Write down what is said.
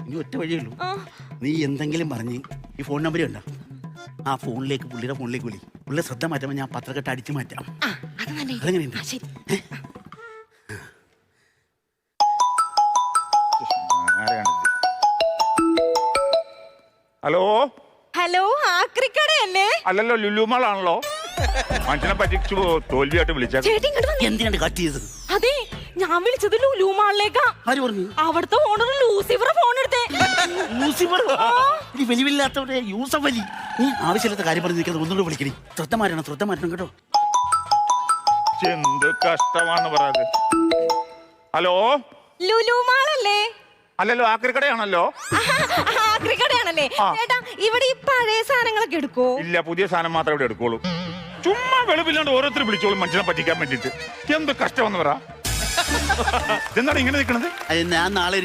ഇനി ഒറ്റ വഴിയുള്ളൂ. നീ എന്തെങ്കിലും പറഞ്ഞ് ഈ ഫോൺ നമ്പർ ഉണ്ടോ, ആ ഫോണിലേക്ക് പുള്ളിയുടെ ഫോണിലേക്ക് വിളി. പുള്ളിയുടെ ശ്രദ്ധ മാറ്റുമ്പോൾ ഞാൻ പത്രക്കെട്ട് അടിച്ചു മാറ്റാം. അതെങ്ങനെയുണ്ട്? ഹലോ ഹലോ, ആക്രിക്കടയല്ലേ? അല്ലല്ലോ, ലുലുമാളാണല്ലോ. മനുഷ്യനെ പറ്റിച്ചു തോൽവിയായിട്ട് വിളിച്ചേക്കാം. എന്തിനാണ് കട്ട് ചെയ്തത്? അതെ, ഞാൻ വിളിച്ചത് ലുലു മാളിലേക്കാ. ആര് പറഞ്ഞു? അവിടുത്തെ ഓണർ ലൂസിഫർ ഫോൺ എടുത്തേ. വലിവില്ലാത്തവരെ യൂസഫ് വലി. നീ ആവശ്യമില്ലാത്ത കാര്യം പറഞ്ഞ് നിൽക്കുന്നത് ഒന്നുകൂടെ വിളിക്കണി. ശ്രദ്ധ മാറ്റണം കേട്ടോ. എന്ത് കഷ്ടമാണ് പറയാത്. ഹലോ, ലുലു മാളല്ലേ? അല്ലല്ലോ, ആക്രിക്കടയാണല്ലോ. ആക്രിക്കടയാണല്ലേ ചേട്ടാ? ഇവിടെ ഈ പഴയ സാധനങ്ങളൊക്കെ എടുക്കോ? ഇല്ല, പുതിയ സാധനം മാത്രമേ ഇവിടെ എടുക്കുള്ളൂ. ചുമ്മാ വെളുപ്പില്ലാണ്ട് ഓരോരുത്തർ വിളിച്ചോളും മനുഷ്യനെ പറ്റിക്കാൻ വേണ്ടിട്ട്. എന്ത് കഷ്ടമെന്ന് പറ. എന്താണ് ഇങ്ങനെ നിൽക്കണത്? ഞാൻ നാളെ